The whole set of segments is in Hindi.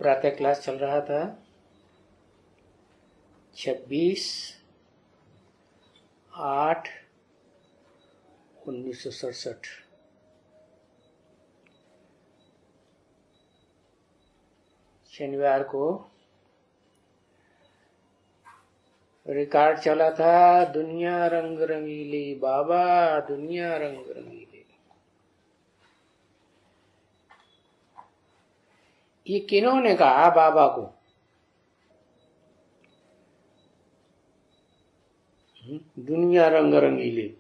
प्रातः क्लास चल रहा था 26/8/1967। शनिवार को रिकॉर्ड चला था, दुनिया रंग रंगीली बाबा, दुनिया रंग रंगीली। ये किन्होंने कहा बाबा को? दुनिया रंग रंगीली।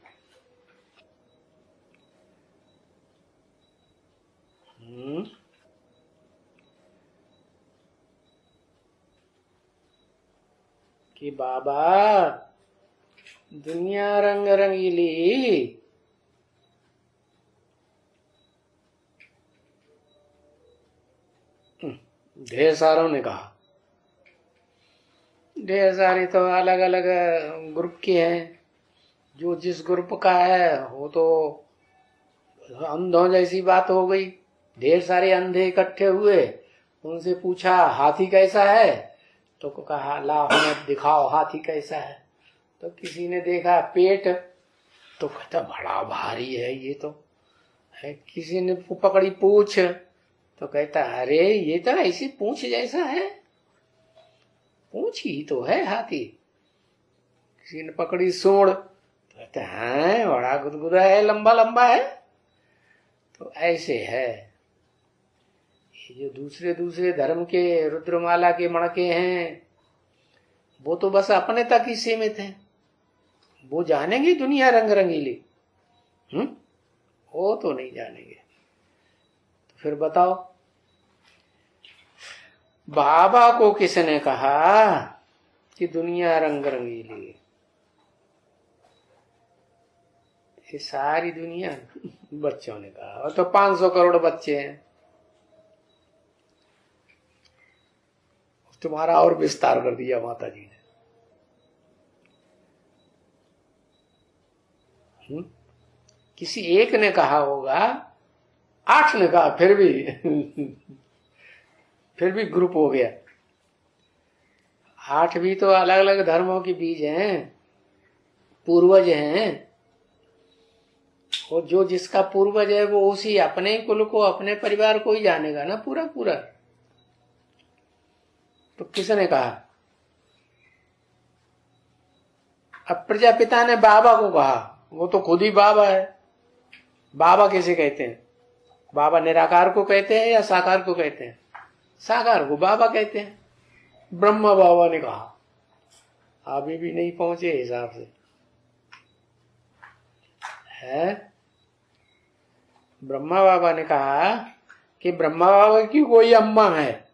कि बाबा दुनिया रंग रंगीली, ढेर सारों ने कहा। ढेर सारे तो अलग अलग ग्रुप के हैं, जो जिस ग्रुप का है वो तो अंधों जैसी बात हो गई। ढेर सारे अंधे इकट्ठे हुए, उनसे पूछा हाथी कैसा है, तो कहा ला हमें दिखाओ हाथी कैसा है। तो किसी ने देखा पेट, तो कहता बड़ा भारी है ये तो है। किसी ने पकड़ी पूछ, तो कहता अरे ये तो ऐसी पूंछ जैसा है, पूंछ ही तो है हाथी। किसी ने पकड़ी सूंड, तो कहता है बड़ा गुदगुदा है, लंबा लंबा है। तो ऐसे है ये जो दूसरे दूसरे धर्म के रुद्रमाला के मणके हैं, वो तो बस अपने तक ही सीमित हैं। वो जानेंगे दुनिया रंग रंगीली? वो तो नहीं जानेंगे। तो फिर बताओ बाबा को किसने कहा कि दुनिया रंग रंगीली? ये सारी दुनिया बच्चों ने कहा, और तो 500 करोड़ बच्चे हैं। तुम्हारा और विस्तार कर दिया माता जी ने। किसी एक ने कहा होगा, 8 ने कहा, फिर भी ग्रुप हो गया। 8 भी तो अलग अलग धर्मों के बीज हैं, पूर्वज हैं। और जो जिसका पूर्वज है वो उसी अपने कुल को, अपने परिवार को ही जानेगा ना पूरा पूरा। तो किसने कहा? अब प्रजापिता ने बाबा को कहा, वो तो खुद ही बाबा है। बाबा किसे कहते हैं? बाबा निराकार को कहते हैं या साकार को कहते हैं? साकार को बाबा कहते हैं। ब्रह्मा बाबा ने कहा, अभी भी नहीं पहुंचे हिसाब से है। ब्रह्मा बाबा ने कहा कि ब्रह्मा बाबा की कोई अम्मा है,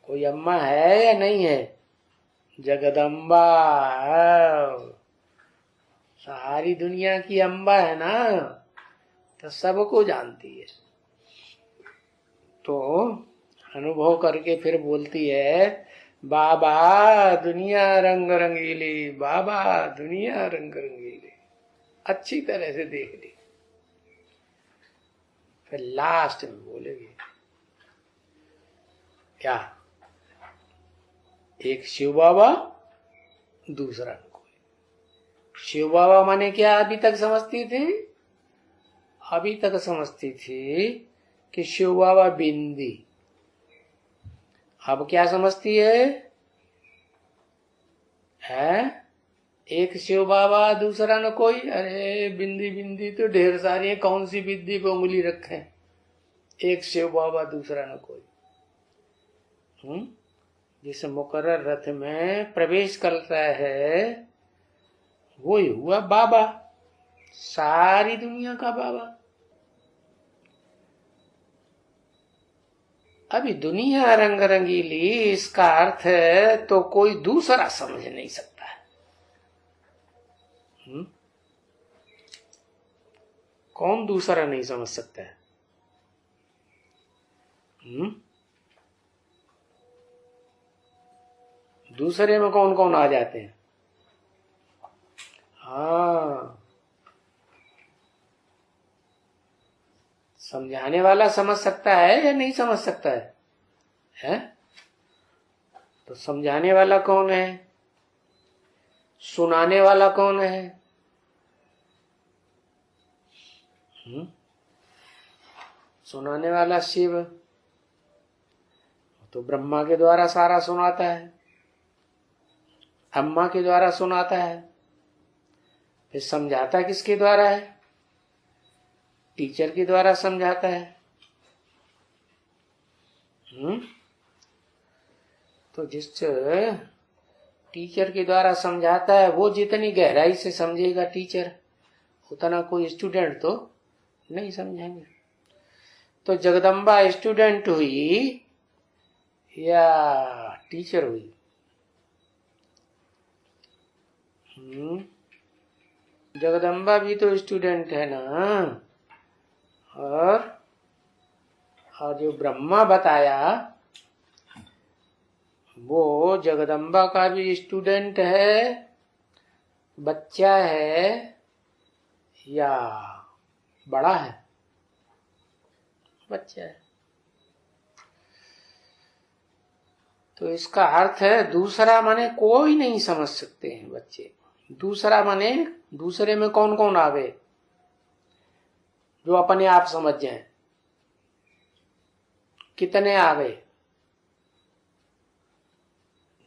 कोई अम्मा है या नहीं है? जगदम्बा सारी दुनिया की अम्बा है ना, तो सबको जानती है। तो अनुभव करके फिर बोलती है बाबा दुनिया रंग रंगीली, बाबा दुनिया रंग रंगीली। अच्छी तरह से देख ली। फिर लास्ट में बोलेगी क्या? एक शिव बाबा, दूसरा कोई। शिव बाबा माने क्या अभी तक समझती थी? अभी तक समझती थी कि शिव बाबा बिंदी। अब क्या समझती है? एक शिव बाबा, दूसरा न कोई। अरे बिंदी बिंदी तो ढेर सारी है, कौन सी बिंदी पे उंगली रखें? एक शिव बाबा, दूसरा न कोई। जिस मुकर्रर रथ में प्रवेश करता है वो ही हुआ बाबा, सारी दुनिया का बाबा। अभी दुनिया रंग रंगीली, इसका अर्थ है तो कोई दूसरा समझ नहीं सकता है। कौन दूसरा नहीं समझ सकता है? दूसरे में कौन कौन आ जाते हैं? हाँ, समझाने वाला समझ सकता है या नहीं समझ सकता है? तो समझाने वाला कौन है? सुनाने वाला कौन है? सुनाने वाला शिव, तो ब्रह्मा के द्वारा सारा सुनाता है, अम्मा के द्वारा सुनाता है। फिर समझाता किसके द्वारा है? टीचर के द्वारा समझाता है। तो जिस टीचर के द्वारा समझाता है वो जितनी गहराई से समझेगा टीचर, उतना कोई स्टूडेंट तो नहीं समझेंगे। तो जगदम्बा स्टूडेंट हुई या टीचर हुई? जगदम्बा भी तो स्टूडेंट है ना। और जो ब्रह्मा बताया वो जगदम्बा का भी स्टूडेंट है, बच्चा है या बड़ा है? बच्चा है। तो इसका अर्थ है दूसरा माने कोई नहीं समझ सकते हैं बच्चे। दूसरा माने दूसरे में कौन कौन आ गए जो अपने आप समझ जाएं? कितने आ गए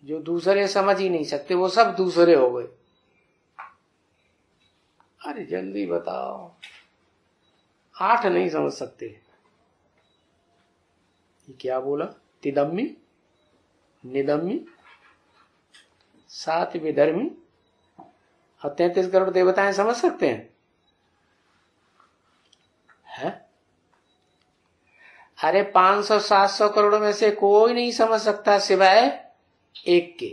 जो दूसरे समझ ही नहीं सकते? वो सब दूसरे हो गए। अरे जल्दी बताओ। 8 नहीं समझ सकते। ये क्या बोला? तिदम्मी, निदम्मी, 7 विधर्मी और 33 करोड़ देवताएं समझ सकते हैं? अरे 500-700 करोड़ में से कोई नहीं समझ सकता सिवाय एक के।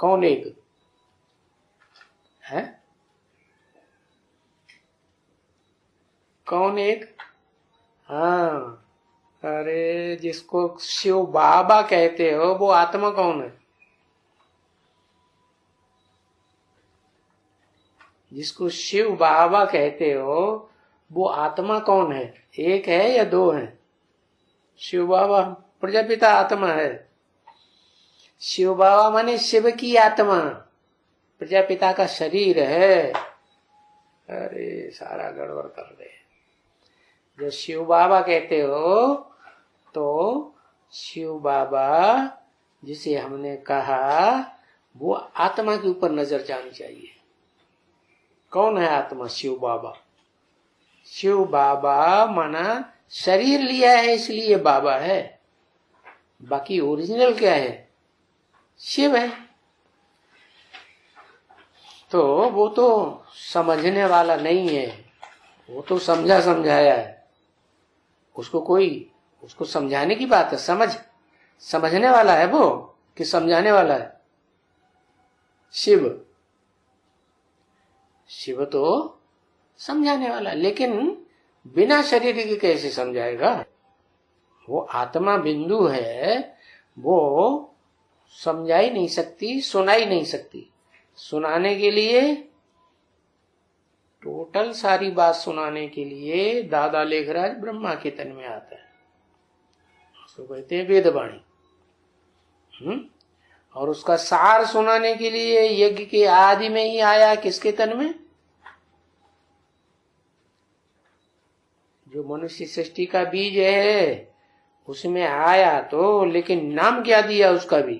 कौन एक है? कौन एक? हाँ, अरे जिसको शिव बाबा कहते हो वो आत्मा कौन है? जिसको शिव बाबा कहते हो वो आत्मा कौन है? एक है या 2 है? शिव बाबा प्रजापिता आत्मा है। शिव बाबा माने शिव की आत्मा, प्रजापिता का शरीर है। अरे सारा गड़बड़ कर दे। जो शिव बाबा कहते हो तो शिव बाबा जिसे हमने कहा वो आत्मा के ऊपर नजर जानी चाहिए। कौन है आत्मा? शिव बाबा। शिव बाबा माना शरीर लिया है इसलिए बाबा है, बाकी ओरिजिनल क्या है? शिव है। तो वो तो समझने वाला नहीं है, वो तो समझा समझाया है। उसको समझाने की बात है। समझने वाला है वो कि समझाने वाला है? शिव तो समझाने वाला, लेकिन बिना शरीर के कैसे समझाएगा? वो आत्मा बिंदु है, वो समझा ही नहीं सकती, सुना ही नहीं सकती। सुनाने के लिए, टोटल सारी बात सुनाने के लिए दादा लेखराज ब्रह्मा के तन में आता है, उसको कहते हैं वेदवाणी। और उसका सार सुनाने के लिए यज्ञ के आदि में ही आया। किसके तन में? जो मनुष्य सृष्टि का बीज है उसमें आया तो, लेकिन नाम क्या दिया उसका भी?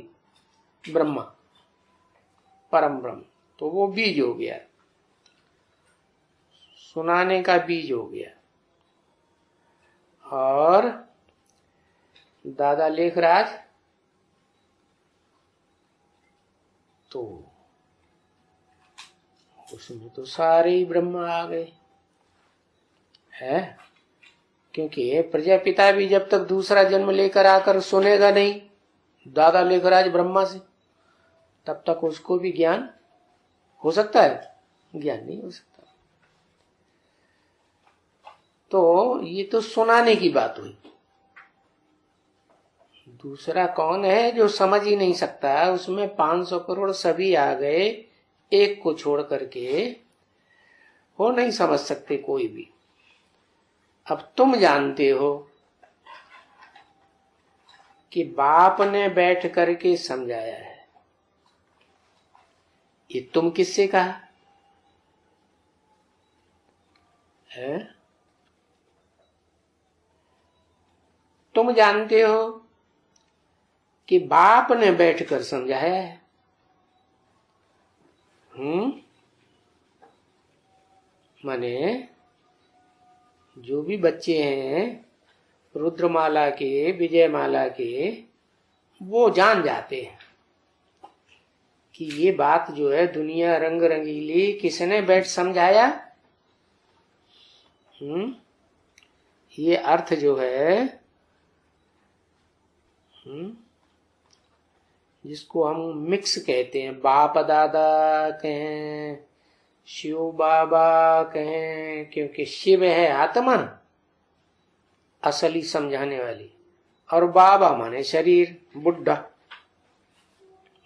ब्रह्मा, परम ब्रह्म। तो वो बीज हो गया, सुनाने का बीज हो गया। और दादा लेखराज तो उसमें तो सारे ही ब्रह्म आ गए है। क्योंकि प्रजापिता भी जब तक दूसरा जन्म लेकर आकर सुनेगा नहीं दादा लेखराज ब्रह्मा से, तब तक उसको भी ज्ञान हो सकता है? ज्ञान नहीं हो सकता। तो ये तो सुनाने की बात हुई। दूसरा कौन है जो समझ ही नहीं सकता? उसमें 500 करोड़ सभी आ गए, एक को छोड़ करके वो नहीं समझ सकते कोई भी। अब तुम जानते हो कि बाप ने बैठ करके समझाया है। ये तुम किससे कहा है? तुम जानते हो कि बाप ने बैठकर समझाया है। माने जो भी बच्चे हैं रुद्रमाला के, विजयमाला के, वो जान जाते हैं कि ये बात जो है दुनिया रंग रंगीली किसने बैठ समझाया। ये अर्थ जो है जिसको हम मिक्स कहते हैं, बाप दादा कहें, शिव बाबा कहें, क्योंकि शिव है आत्मा असली समझाने वाली, और बाबा माने शरीर, बुढ़ा।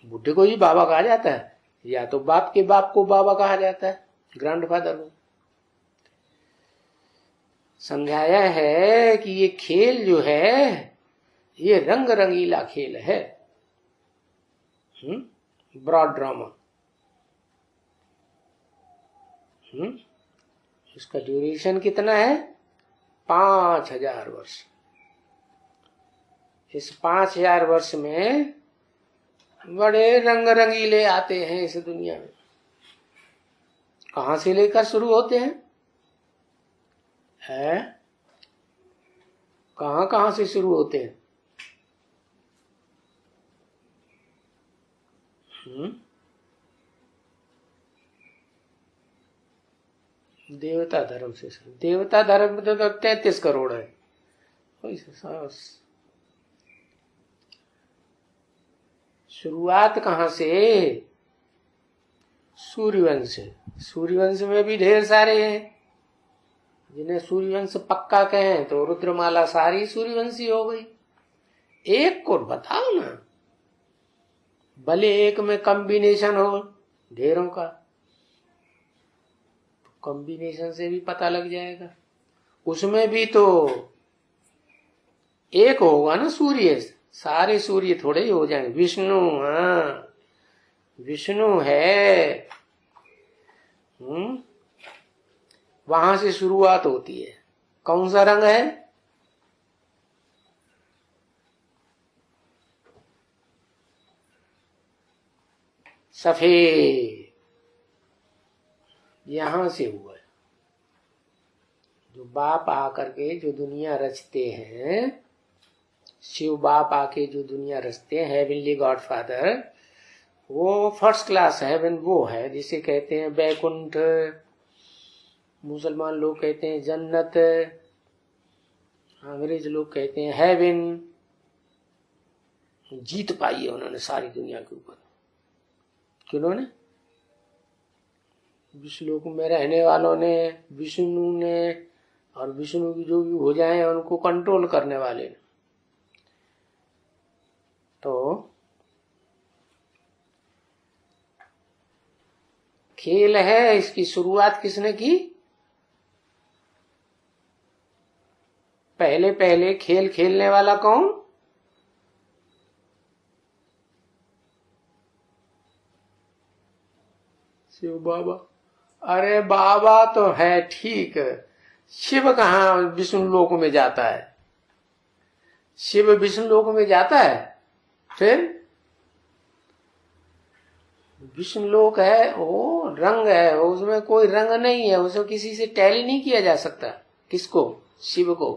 बुढ़े को ही बाबा कहा जाता है, या तो बाप के बाप को बाबा कहा जाता है, ग्रैंडफादर को। समझाया है कि ये खेल जो है ये रंग रंगीला खेल है, ब्रॉड ड्रामा। इसका ड्यूरेशन कितना है? 5000 वर्ष। इस 5000 वर्ष में बड़े रंग रंगीले आते हैं इस दुनिया में। कहां से लेकर शुरू होते हैं? कहां से शुरू होते हैं? देवता धर्म से। देवता धर्म में तो 33 करोड़ है। शुरुआत कहां से? सूर्यवंश से। सूर्यवंश में भी ढेर सारे हैं। जिन्हें सूर्यवंश पक्का कहें तो रुद्रमाला सारी सूर्यवंशी हो गई। एक को बताओ ना, भले एक में कॉम्बिनेशन हो ढेरों का, तो कॉम्बिनेशन से भी पता लग जाएगा। उसमें भी तो एक होगा ना सूर्य, सारे सूर्य थोड़े ही हो जाएंगे। विष्णु, हाँ विष्णु है। वहां से शुरुआत होती है। कौन सा रंग है? सफेद। यहां से हुआ है। जो बाप आकर के जो दुनिया रचते हैं, शिव बाप आके जो दुनिया रचते हैं, हेवनली गॉड फादर, वो फर्स्ट क्लास हेवन वो है जिसे कहते हैं वैकुंठ। मुसलमान लोग कहते हैं जन्नत, अंग्रेज लोग कहते हैं हेवन। जीत पाई है उन्होंने सारी दुनिया के ऊपर। किन्होंने? विष्णुलोक में रहने वालों ने, विष्णु ने, और विष्णु की जो भी हो जाए उनको कंट्रोल करने वाले ने। तो खेल है, इसकी शुरुआत किसने की? पहले पहले खेल खेलने वाला कौन? शिव बाबा। अरे बाबा तो है ठीक, शिव कहाँ विष्णु लोक में जाता है? शिव विष्णु लोक में जाता है? फिर विष्णु लोक है, वो रंग है, उसमें कोई रंग नहीं है, उसको किसी से टैली नहीं किया जा सकता। किसको? शिव को।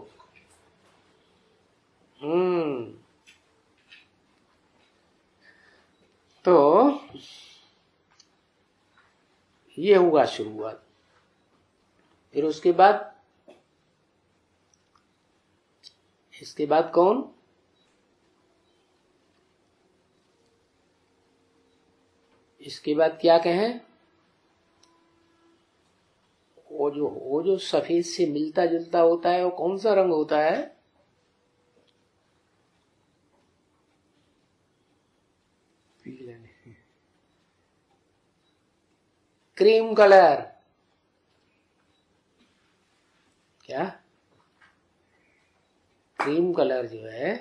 तो ये हुआ शुरुआत। फिर उसके बाद इसके बाद कौन? इसके बाद क्या कहें? वो जो सफेद से मिलता जुलता होता है, वो कौन सा रंग होता है? पीला नहीं, क्रीम कलर। क्या? क्रीम कलर जो है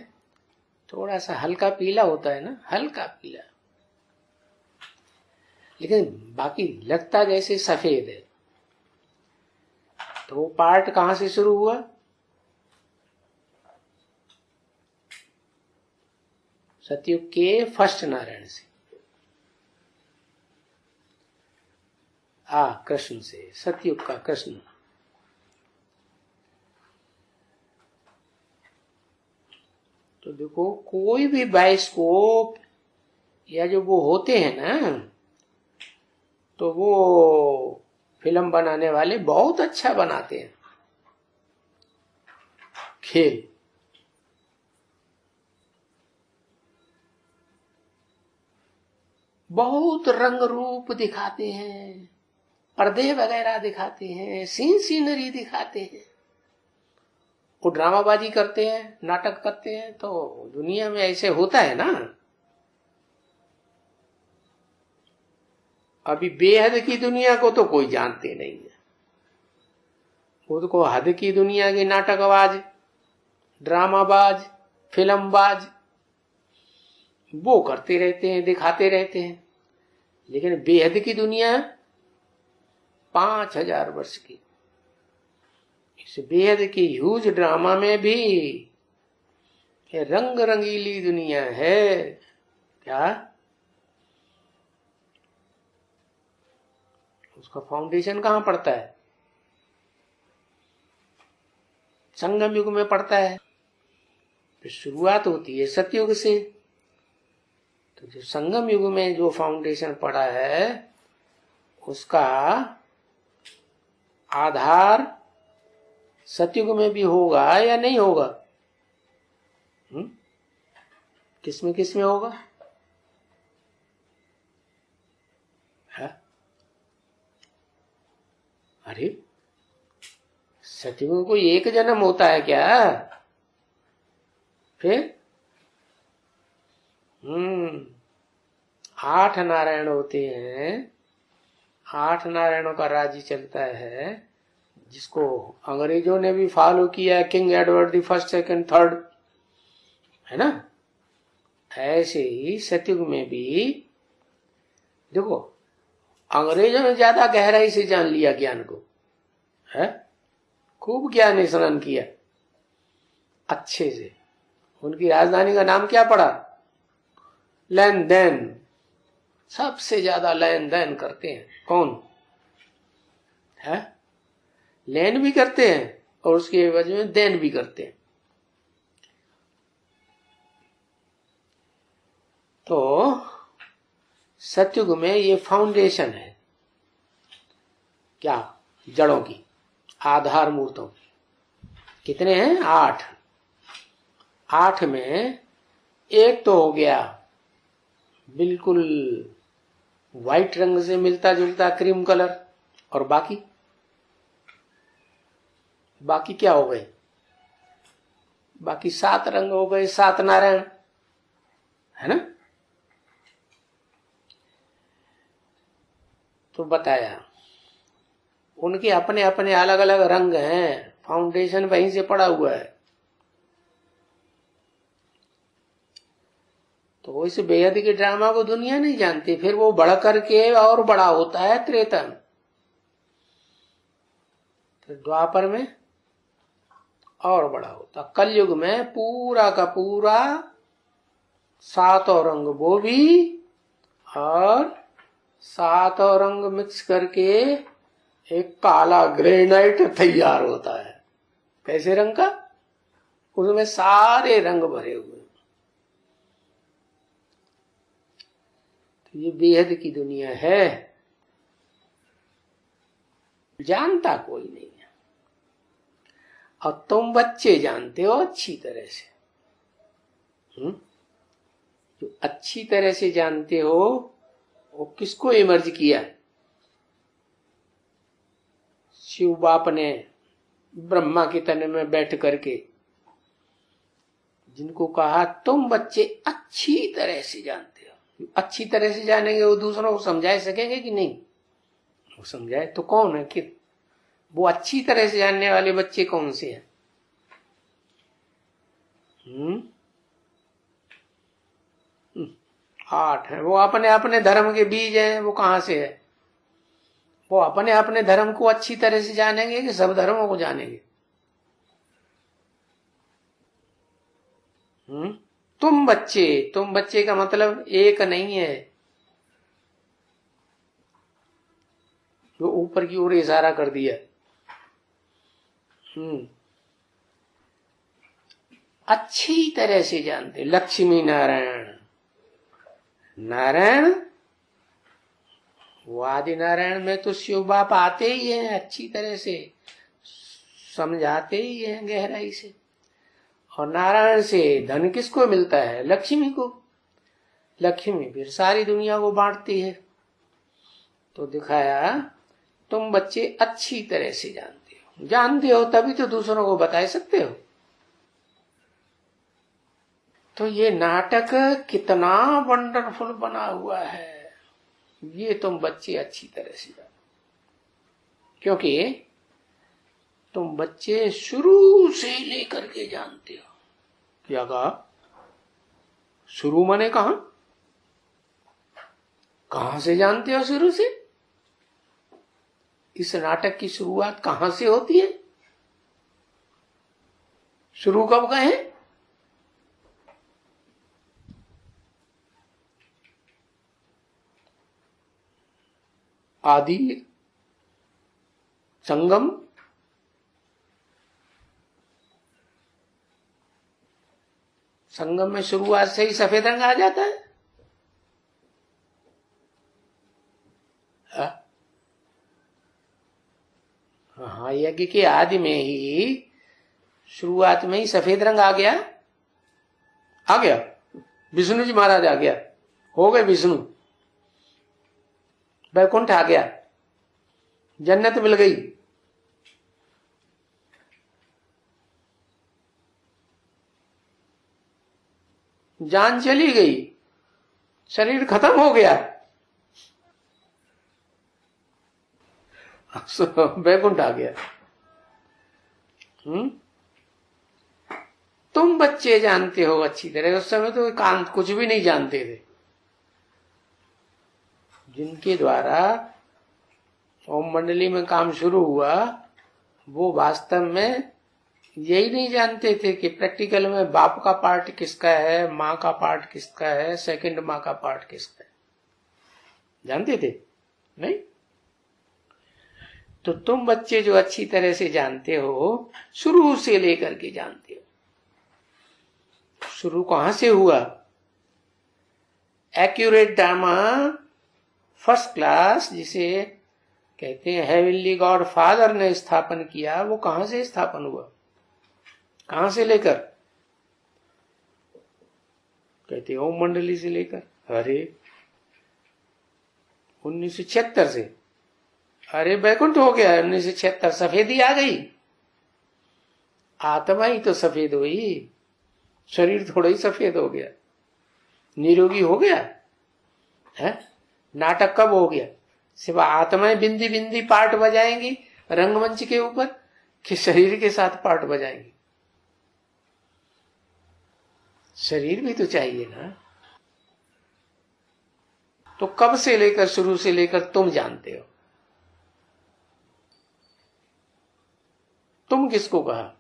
थोड़ा सा हल्का पीला होता है ना, हल्का पीला, लेकिन बाकी लगता जैसे सफेद है। तो वो पार्ट कहां से शुरू हुआ? सतयुग के फर्स्ट नारायण से, कृष्ण से, सतयुग का कृष्ण। तो देखो कोई भी बायोस्कोप या जो वो होते हैं ना, तो वो फिल्म बनाने वाले बहुत अच्छा बनाते हैं खेल। बहुत रंग रूप दिखाते हैं, पर्दे वगैरह दिखाते हैं, सीनरी दिखाते हैं, वो ड्रामाबाजी करते हैं, नाटक करते हैं। तो दुनिया में ऐसे होता है ना। अभी बेहद की दुनिया को तो कोई जानते नहीं है, खुद को हद की दुनिया के नाटकबाज, ड्रामाबाज, फिल्मबाज वो करते रहते हैं, दिखाते रहते हैं। लेकिन बेहद की दुनिया 5000 वर्ष की, इस बेहद की ह्यूज ड्रामा में भी रंग रंगीली दुनिया है। क्या उसका फाउंडेशन कहां पड़ता है? संगम युग में पड़ता है। तो शुरुआत होती है सतयुग से। तो जो संगम युग में जो फाउंडेशन पड़ा है उसका आधार सतयुग में भी होगा या नहीं होगा? किसमें होगा? है? अरे सतयुग में कोई एक जन्म होता है क्या? फिर 8 नारायण होते हैं, 8 नारायणों का राज्य चलता है, जिसको अंग्रेजों ने भी फॉलो किया, king Edward the first, second, third, है ना। ऐसे ही सतयुग में भी देखो अंग्रेजों ने ज्यादा गहराई से जान लिया ज्ञान को, है, खूब ज्ञान स्नान किया अच्छे से। उनकी राजधानी का नाम क्या पड़ा? लेन देन। सबसे ज्यादा लेन देन करते हैं कौन है? लेन भी करते हैं और उसके एवज में देन भी करते हैं। तो सतयुग में ये फाउंडेशन है क्या? जड़ों की, आधार मूर्तों की। कितने हैं? 8। 8 में एक तो हो गया बिल्कुल व्हाइट रंग से मिलता जुलता क्रीम कलर, और बाकी क्या हो गए? बाकी 7 रंग हो गए, 7 नारायण, है ना। तो बताया उनके अपने अपने अलग अलग रंग हैं, फाउंडेशन वहीं से पड़ा हुआ है। तो इस बेहद के ड्रामा को दुनिया नहीं जानती, फिर वो बढ़ करके और बड़ा होता है त्रेता में। तो द्वापर में और बड़ा होता, कलयुग में पूरा का पूरा 7 रंग वो भी, और 7 रंग मिक्स करके एक काला ग्रेनाइट तैयार होता है। कैसे रंग का? उसमें सारे रंग भरे हुए। तो ये बेहद की दुनिया है, जानता कोई नहीं है, और तुम बच्चे जानते हो अच्छी तरह से। जो अच्छी तरह से जानते हो वो किसको इमर्ज किया? शिव बाप ने ब्रह्मा के तन में बैठ करके जिनको कहा तुम बच्चे अच्छी तरह से जानते हो। अच्छी तरह से जानेंगे वो दूसरों को समझा सकेंगे कि नहीं? वो समझाए तो कौन है? कि वो अच्छी तरह से जानने वाले बच्चे कौन से हैं? हम्म, 8 है। वो अपने अपने धर्म के बीज हैं, वो कहां से है? वो अपने अपने धर्म को अच्छी तरह से जानेंगे कि सब धर्मों को जानेंगे? तुम बच्चे का मतलब एक नहीं है, जो ऊपर की ओर इशारा कर दिया। अच्छी तरह से जानते। लक्ष्मी नारायण, नारायण वो आदि नारायण में तो शिव बाप आते ही हैं, अच्छी तरह से समझाते ही हैं गहराई से। और नारायण से धन किसको मिलता है? लक्ष्मी को। लक्ष्मी फिर सारी दुनिया को बांटती है। तो दिखाया तुम बच्चे अच्छी तरह से जानते हो तभी तो दूसरों को बता सकते हो। तो ये नाटक कितना वंडरफुल बना हुआ है, ये तुम बच्चे अच्छी तरह से जानो। क्योंकि तुम बच्चे शुरू से लेकर के जानते हो। क्या कहा? शुरू माने कहां से जानते हो? शुरू से। इस नाटक की शुरुआत कहां से होती है? शुरू कब कहें? आदि संगम, संगम में शुरुआत से ही सफेद रंग आ जाता है। हाँ, यज्ञ के आदि में ही शुरुआत में ही सफेद रंग आ गया। विष्णु जी महाराज आ गया, हो गए विष्णु। बैकुंठ आ गया, जन्नत मिल गई। जान चली गई, शरीर खत्म हो गया, बैकुंठ आ गया। तुम बच्चे जानते हो अच्छी तरह। उस समय तो कांत कुछ भी नहीं जानते थे। जिनके द्वारा ओम मंडली में काम शुरू हुआ, वो वास्तव में यही नहीं जानते थे कि प्रैक्टिकल में बाप का पार्ट किसका है, माँ का पार्ट किसका है, सेकंड माँ का पार्ट किसका है। जानते थे? नहीं। तो तुम बच्चे जो अच्छी तरह से जानते हो, शुरू से लेकर के जानते हो। शुरू कहां से हुआ? एक्यूरेट ड्रामा फर्स्ट क्लास जिसे कहते हैं हेवनली गॉड फादर ने स्थापन किया, वो कहां से स्थापन हुआ? कहां से लेकर? कहते ओम मंडली से लेकर। अरे 1976 से। अरे बैकुंठ हो गया 1976, सफेदी आ गई। आत्मा ही तो सफेद हुई, शरीर थोड़ा ही सफेद हो गया, निरोगी हो गया है। नाटक कब हो गया? सिवा आत्माएं बिंदी बिंदी पार्ट बजाएंगी रंगमंच के ऊपर, कि शरीर के साथ पार्ट बजाएंगी? शरीर भी तो चाहिए ना। तो कब से लेकर, शुरू से लेकर तुम जानते हो। तुम किसको कहा?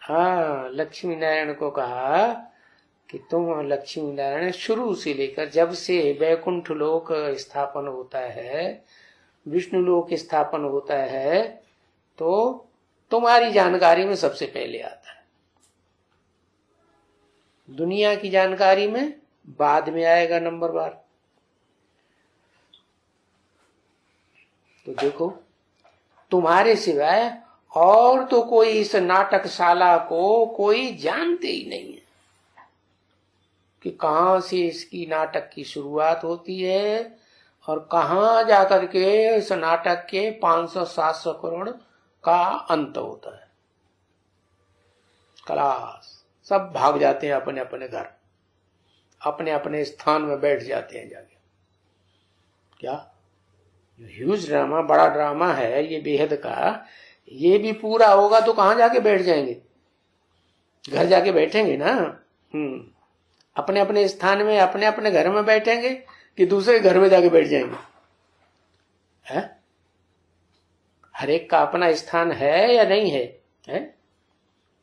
हाँ, लक्ष्मी नारायण को कहा कि तुम लक्ष्मी नारायण शुरू से लेकर, जब से वैकुंठ लोक स्थापन होता है, विष्णु लोक स्थापन होता है, तो तुम्हारी जानकारी में सबसे पहले आता है। दुनिया की जानकारी में बाद में आएगा नंबर बार। तो देखो, तुम्हारे सिवाय और तो कोई इस नाटकशाला को कोई जानते ही नहीं है कि कहां से इसकी नाटक की शुरुआत होती है और कहां जाकर के इस नाटक के 500-700 करोड़ का अंत होता है। क्लास सब भाग जाते हैं अपने अपने घर, अपने अपने स्थान में बैठ जाते हैं जाके। क्या जो ह्यूज ड्रामा, बड़ा ड्रामा है ये बेहद का, ये भी पूरा होगा तो कहां जाके बैठ जाएंगे? घर जाके बैठेंगे ना। अपने अपने स्थान में, अपने अपने घर में बैठेंगे कि दूसरे घर में जाके बैठ जाएंगे? है? हर एक का अपना स्थान है या नहीं है?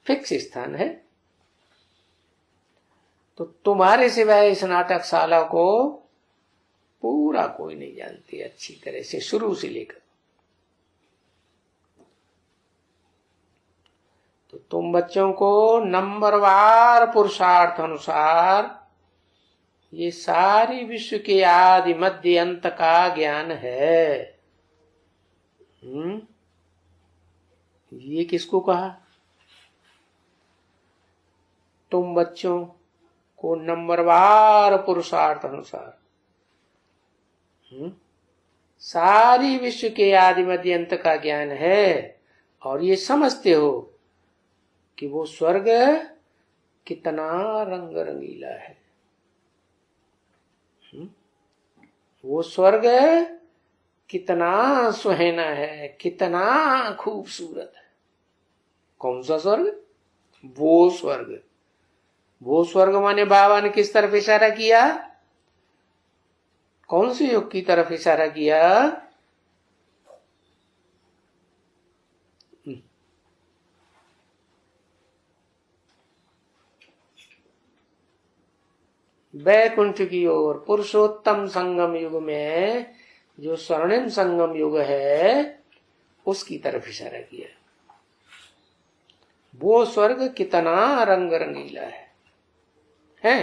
फिक्स स्थान है। तो तुम्हारे सिवाय इस नाटकशाला को पूरा कोई नहीं जानती अच्छी तरह से, शुरू से लेकर। तो तुम बच्चों को नंबरवार पुरुषार्थ अनुसार ये सारी विश्व के आदि मध्य अंत का ज्ञान है। ये किसको कहा? तुम बच्चों को नंबरवार पुरुषार्थ अनुसार सारी विश्व के आदि मध्य अंत का ज्ञान है, और ये समझते हो कि वो स्वर्ग कितना रंग रंगीला है। वो स्वर्ग कितना सुहाना है, कितना खूबसूरत है। कौन सा स्वर्ग? वो स्वर्ग। वो स्वर्ग माने बाबा ने किस तरफ इशारा किया? कौन से युग की तरफ इशारा किया? वैकुंठ की ओर, पुरुषोत्तम संगम युग में जो स्वर्णिम संगम युग है उसकी तरफ इशारा किया। वो स्वर्ग कितना रंग रंगीला है?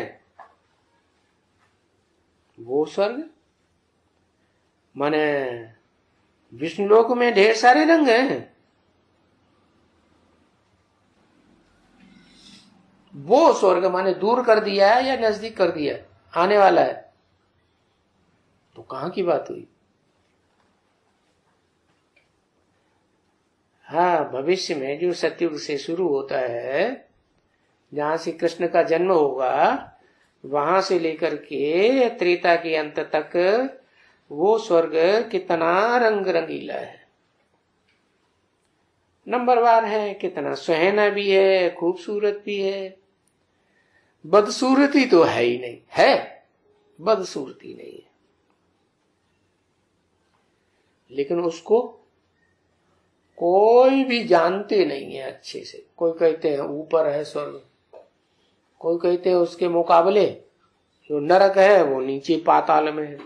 वो स्वर्ग माने विष्णुलोक में ढेर सारे रंग हैं। वो स्वर्ग माने दूर कर दिया है या नजदीक कर दिया है? आने वाला है। तो कहां की बात हुई? हाँ, भविष्य में जो सतयुग से शुरू होता है, जहां से कृष्ण का जन्म होगा, वहां से लेकर के त्रेता के अंत तक वो स्वर्ग कितना रंग रंगीला है, नंबरवार है, कितना सुहाना भी है, खूबसूरत भी है। बदसूरती तो है ही नहीं, है बदसूरती नहीं है, लेकिन उसको कोई भी जानते नहीं है अच्छे से। कोई कहते हैं ऊपर है स्वर्ग, कोई कहते हैं उसके मुकाबले जो नरक है वो नीचे पाताल में है,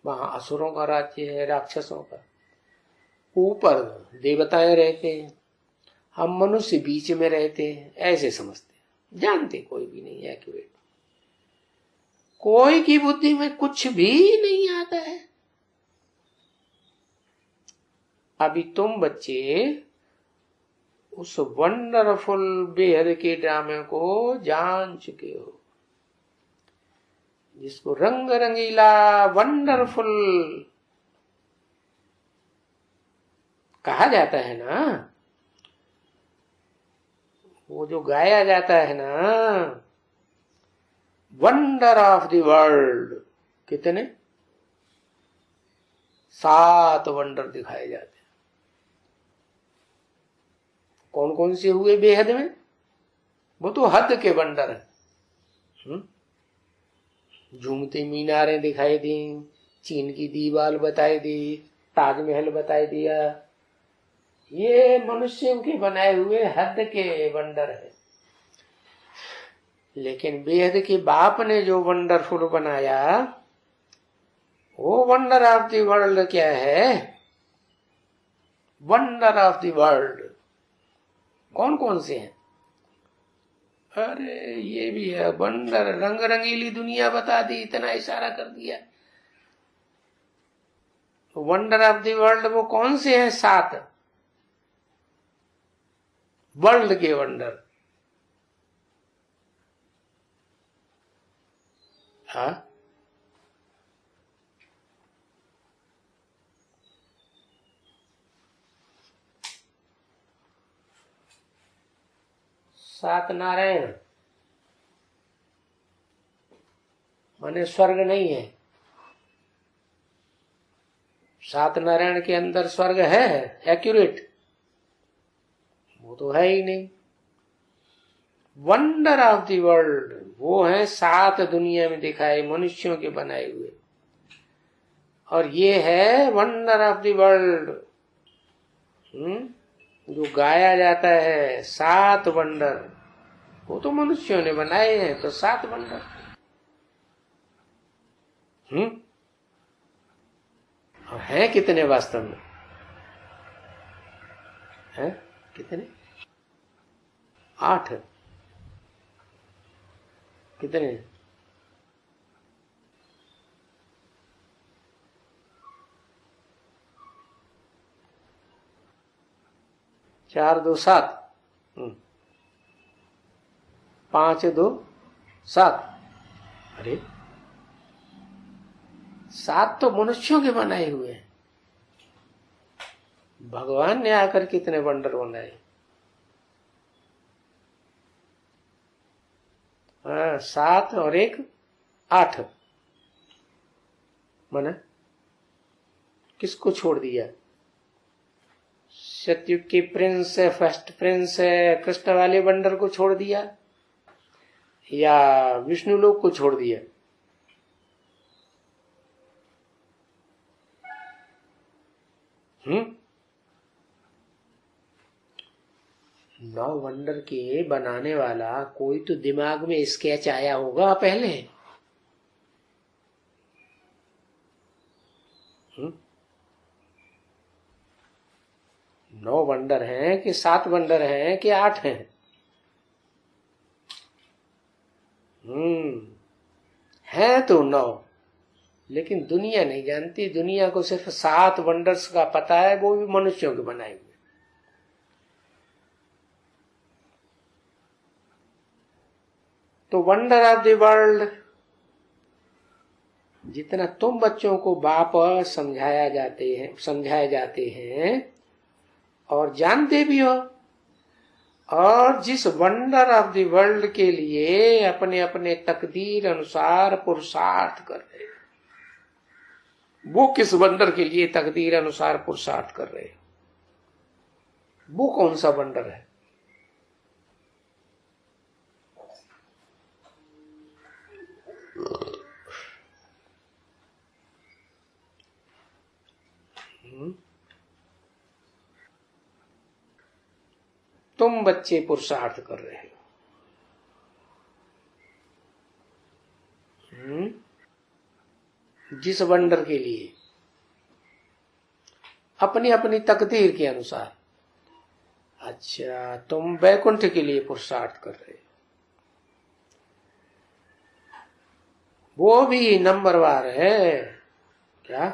वहां असुरों का राज्य है, राक्षसों का। ऊपर देवताएं रहते हैं, हम मनुष्य बीच में रहते हैं, ऐसे समझते हैं, जानते कोई भी नहीं है एक्यूरेट। कोई की बुद्धि में कुछ भी नहीं आता है। अभी तुम बच्चे उस वंडरफुल बेहद के ड्रामे को जान चुके हो, जिसको रंग रंगीला वंडरफुल कहा जाता है ना, वो जो गाया जाता है ना, वंडर ऑफ द वर्ल्ड। कितने? 7 वंडर दिखाए जाते हैं। कौन कौन से हुए बेहद में? वो तो हद के वंडर है। झूमती मीनारें दिखाई दी, चीन की दीवार बताई दी, ताजमहल बताई दिया। ये मनुष्यों के बनाए हुए हद के वंडर है। लेकिन बेहद के बाप ने जो वंडरफुल बनाया, वो वंडर ऑफ द वर्ल्ड क्या है? वंडर ऑफ द वर्ल्ड कौन कौन से हैं? अरे ये भी है वंडर, रंग रंगीली दुनिया बता दी, इतना इशारा कर दिया। वंडर ऑफ द वर्ल्ड वो कौन से हैं? 7 वर्ल्ड के वंडर। हाँ, सात नारायण माने स्वर्ग नहीं है, सात नारायण के अंदर स्वर्ग है एक्यूरेट? वो तो है ही नहीं। वंडर ऑफ द वर्ल्ड वो है सात दुनिया में दिखाए मनुष्यों के बनाए हुए, और ये है वंडर ऑफ द वर्ल्ड जो गाया जाता है, सात वंडर। वो तो मनुष्यों ने बनाए हैं, तो सात वंडर। और हैं कितने वास्तव में? हैं कितने? 8। कितने? 4 2 7, 5 2 7। अरे 7 तो मनुष्यों के बनाए हुए हैं। भगवान ने आकर कितने वंडर बनाए? 7 और 1 8। माना किसको छोड़ दिया? सतयुग के प्रिंस है, फर्स्ट प्रिंस है, कृष्ण वाले वंडर को छोड़ दिया, या विष्णु लोक को छोड़ दिया? नौ वंडर के बनाने वाला कोई तो दिमाग में स्केच आया होगा पहले। नौ वंडर हैं कि 7 वंडर हैं कि 8 हैं? है तो 9, लेकिन दुनिया नहीं जानती। दुनिया को सिर्फ 7 वंडर्स का पता है, वो भी मनुष्यों के बनाए हुए। तो वंडर ऑफ द वर्ल्ड जितना तुम बच्चों को बाप समझाए जाते हैं और जानते भी हो, और जिस वंडर ऑफ द वर्ल्ड के लिए अपने अपने तकदीर अनुसार पुरुषार्थ कर रहे, वो किस वंडर के लिए तकदीर अनुसार पुरुषार्थ कर रहे, वो कौन सा वंडर है? तुम बच्चे पुरुषार्थ कर रहे हो। जिस वंडर के लिए अपनी अपनी तकदीर के अनुसार। अच्छा, तुम वैकुंठ के लिए पुरुषार्थ कर रहे हो, वो भी नंबरवार है क्या?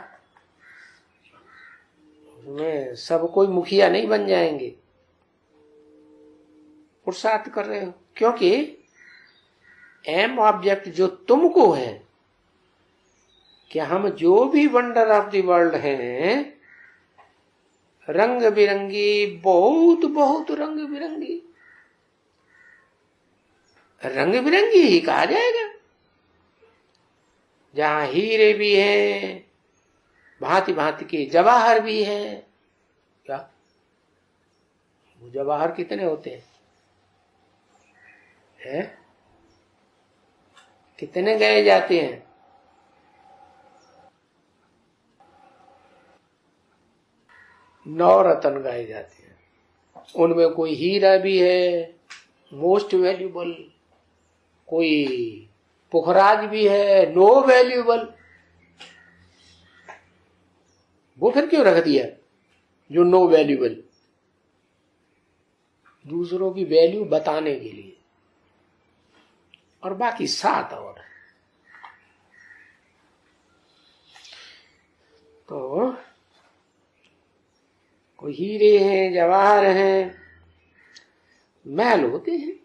उसमें सब कोई मुखिया नहीं बन जाएंगे। पुरुषार्थ कर रहे हो क्योंकि एम ऑब्जेक्ट जो तुमको है कि हम जो भी वंडर ऑफ द वर्ल्ड हैं, रंग बिरंगी, बहुत बहुत रंग बिरंगी, रंग बिरंगी ही कहा जाएगा। जहां हीरे भी हैं, भांति भांति के जवाहर भी हैं। क्या वो जवाहर कितने होते हैं? कितने गए जाते हैं? नौ रत्न गाए जाते हैं। उनमें कोई हीरा भी है मोस्ट वैल्यूबल, कोई पुखराज भी है नो वैल्यूबल। वो फिर क्यों रख दिया जो नो वैल्यूबल? दूसरों की वैल्यू बताने के लिए। और बाकी 7 और। तो कोई हीरे हैं, जवाहर हैं, महल होते हैं।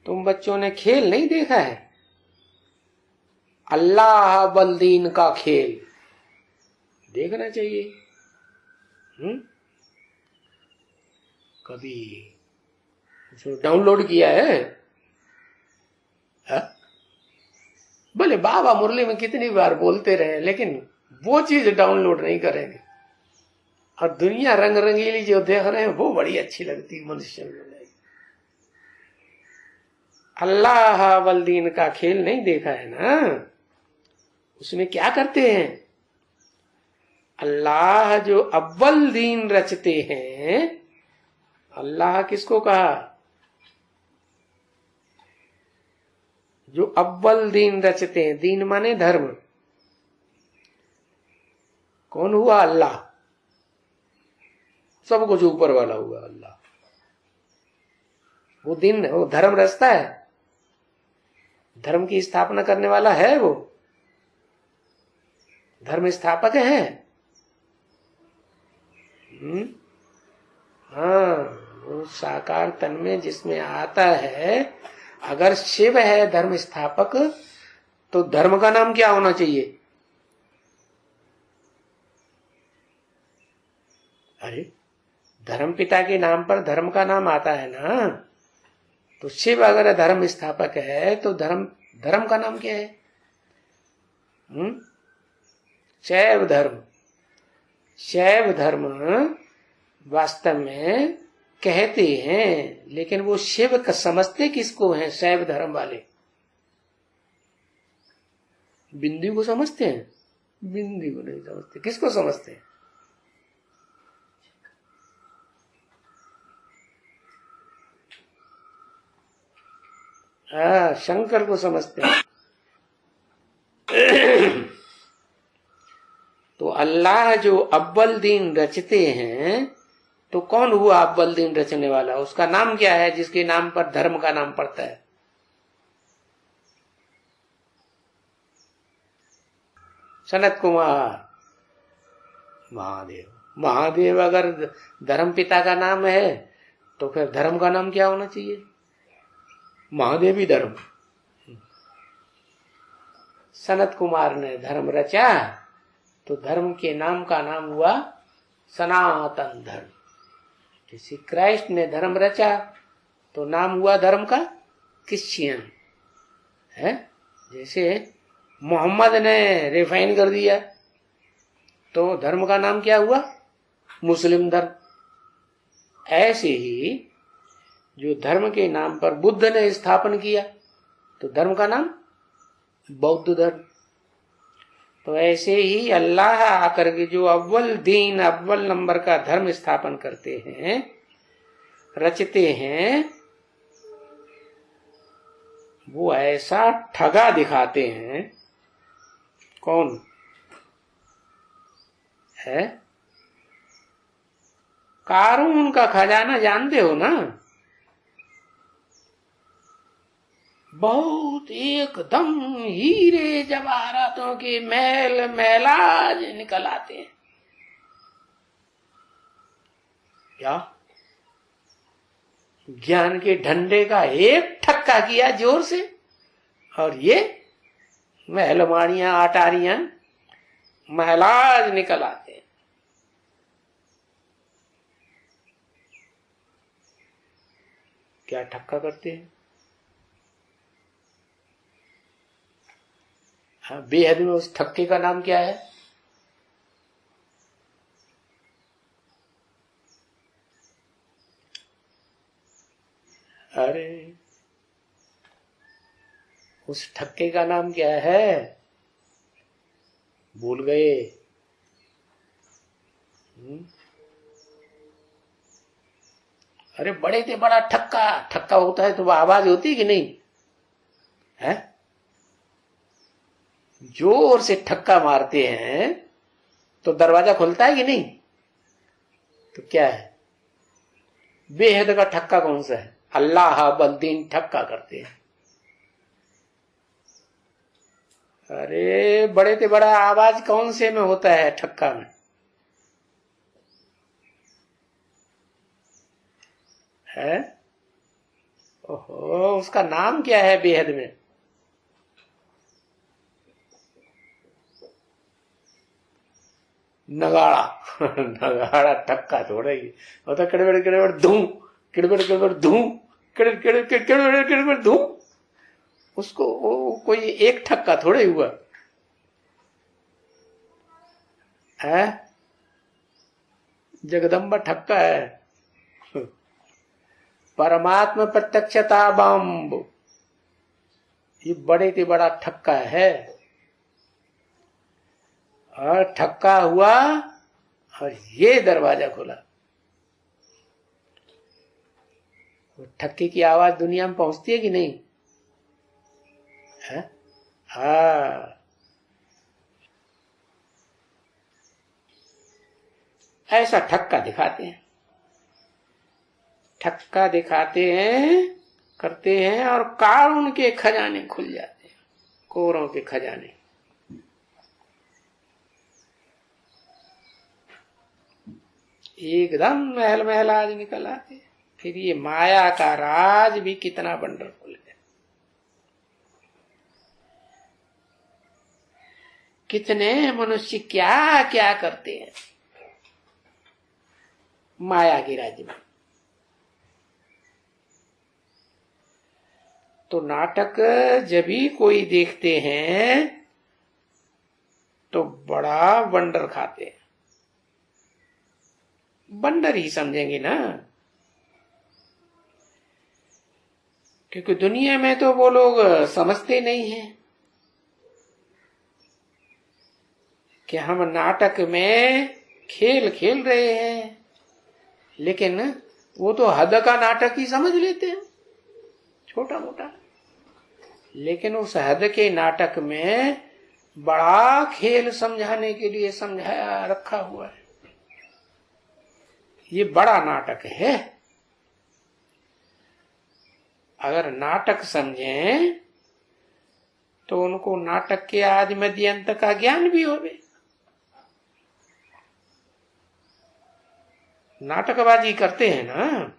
तुम बच्चों ने खेल नहीं देखा है? अल्लाह बल्दीन का खेल देखना चाहिए। कभी जो डाउनलोड किया है? भले बाबा मुरली में कितनी बार बोलते रहे, लेकिन वो चीज डाउनलोड नहीं करेंगे। और दुनिया रंग रंगीली जो देख रहे हैं वो बड़ी अच्छी लगती मनुष्य में। अल्लाह अव्वल दीन का खेल नहीं देखा है ना, उसमें क्या करते हैं? अल्लाह जो अव्वल दीन रचते हैं, अल्लाह किसको कहा? जो अव्वल दीन रचते हैं, दीन माने धर्म। कौन हुआ? अल्लाह। सब कुछ ऊपर वाला हुआ अल्लाह। वो दिन, वो धर्म रचता है, धर्म की स्थापना करने वाला है, वो धर्म स्थापक है। हाँ, वो साकार तन में जिसमें आता है, अगर शिव है धर्म स्थापक, तो धर्म का नाम क्या होना चाहिए? अरे धर्म पिता के नाम पर धर्म का नाम आता है ना, तो शिव अगर धर्म स्थापक है तो धर्म का नाम क्या है? शैव धर्म। शैव धर्म वास्तव में कहते हैं, लेकिन वो शिव का समझते किसको हैं? शैव धर्म वाले बिंदु को समझते हैं? बिंदु को नहीं समझते। किसको समझते हैं? हाँ, शंकर को समझते हैं। तो अल्लाह जो अव्वल दीन रचते हैं, तो कौन हुआ अव्वल दीन रचने वाला? उसका नाम क्या है जिसके नाम पर धर्म का नाम पड़ता है? सनत कुमार महादेव। महादेव अगर धर्म पिता का नाम है तो फिर धर्म का नाम क्या होना चाहिए? महादेवी धर्म। सनत कुमार ने धर्म रचा तो धर्म के नाम का नाम हुआ सनातन धर्म। जैसे क्राइस्ट ने धर्म रचा तो नाम हुआ धर्म का क्रिश्चियन है। जैसे मोहम्मद ने रिफाइन कर दिया तो धर्म का नाम क्या हुआ? मुस्लिम धर्म। ऐसे ही जो धर्म के नाम पर बुद्ध ने स्थापन किया तो धर्म का नाम बौद्ध धर्म। तो ऐसे ही अल्लाह आकर के जो अव्वल दीन, अव्वल नंबर का धर्म स्थापन करते हैं, रचते हैं, वो ऐसा ठगा दिखाते हैं। कौन है? कारून का खजाना जानते हो ना? बहुत एकदम हीरे जवाहरातों के महल महलाज निकल आते हैं। क्या? ज्ञान के डंडे का एक ठक्का किया जोर से और ये महल माड़ियां अटारियां महलाज निकल आते हैं। क्या ठक्का करते हैं? हाँ, बेहद में उस ठक्के का नाम क्या है? अरे उस ठक्के का नाम क्या है? भूल गए? अरे बड़े से बड़ा ठक्का, ठक्का होता है तो वो आवाज होती है कि नहीं है? जोर से ठक्का मारते हैं तो दरवाजा खुलता है कि नहीं? तो क्या है? बेहद का ठक्का कौन सा है? अल्लाह बल्दीन ठक्का करते हैं। अरे बड़े से बड़ा आवाज कौन से में होता है? ठक्का में है। ओहो, उसका नाम क्या है बेहद में? नगाड़ा। नगाड़ा ठक्का थोड़ा ही होता। किड़बड़ किड़बड़ धूम, किड़बड़ किड़बड़ धूम, किड़बड़ किड़बड़ किड़बड़ धूम। उसको कोई एक ठक्का थोड़े हुआ। है, जगदम्बा ठक्का है। परमात्मा प्रत्यक्षता बम्ब, ये बड़े से बड़ा ठक्का है। और ठक्का हुआ और ये दरवाजा खुला। ठक्के की आवाज दुनिया में पहुंचती है कि नहीं है? हाँ, ऐसा ठक्का दिखाते हैं, ठक्का दिखाते हैं, करते हैं, और कारुण के खजाने खुल जाते हैं, कोरों के खजाने। एकदम महल महल आज निकल आते। फिर ये माया का राज भी कितना वंडरफुल है। कितने मनुष्य क्या क्या करते हैं माया के राज्य में। तो नाटक जब भी कोई देखते हैं तो बड़ा वंडर खाते हैं, वंडर ही समझेंगे ना, क्योंकि दुनिया में तो वो लोग समझते नहीं हैं कि हम नाटक में खेल खेल रहे हैं, लेकिन वो तो हद का नाटक ही समझ लेते हैं, छोटा मोटा। लेकिन उस हद के नाटक में बड़ा खेल समझाने के लिए समझाया रखा हुआ है। ये बड़ा नाटक है। अगर नाटक समझें तो उनको नाटक के आदि मध्य अंत का ज्ञान भी होवे। नाटकबाजी करते हैं ना,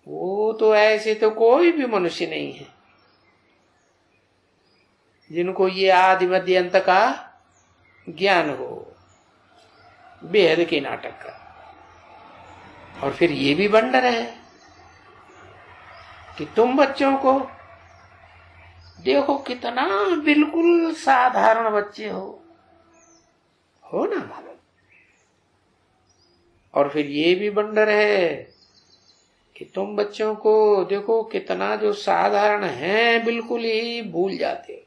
वो तो ऐसे तो कोई भी मनुष्य नहीं है जिनको ये आदि मध्य अंत का ज्ञान हो, बेहद के नाटक का। और फिर ये भी वंडर है कि तुम बच्चों को देखो, कितना बिल्कुल साधारण बच्चे हो ना। और फिर ये भी वंडर है कि तुम बच्चों को देखो, कितना जो साधारण है बिल्कुल ही भूल जाते हो,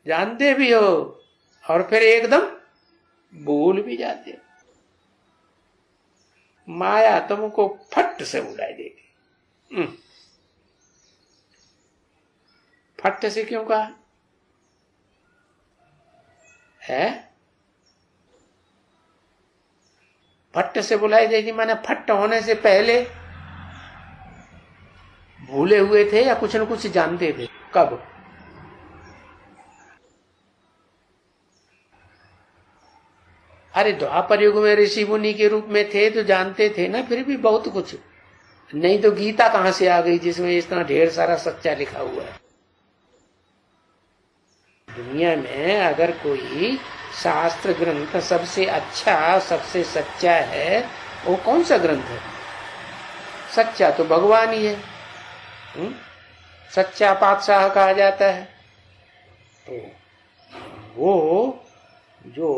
जानते भी हो और फिर एकदम भूल भी जाते हो। माया तुमको फट से उड़ा देगी। फट से क्यों कहा है? फट से बुलाई देगी माने फट होने से पहले भूले हुए थे या कुछ न कुछ जानते थे? कब? अरे द्वापर युग में ऋषि मुनि के रूप में थे तो जानते थे ना, फिर भी बहुत कुछ। नहीं तो गीता कहां से आ गई जिसमें इतना ढेर सारा सच्चा लिखा हुआ है? दुनिया में अगर कोई शास्त्र ग्रंथ सबसे अच्छा, सबसे सच्चा है, वो कौन सा ग्रंथ है? सच्चा तो भगवान ही है। सच्चा पातशाह कहा जाता है। तो वो जो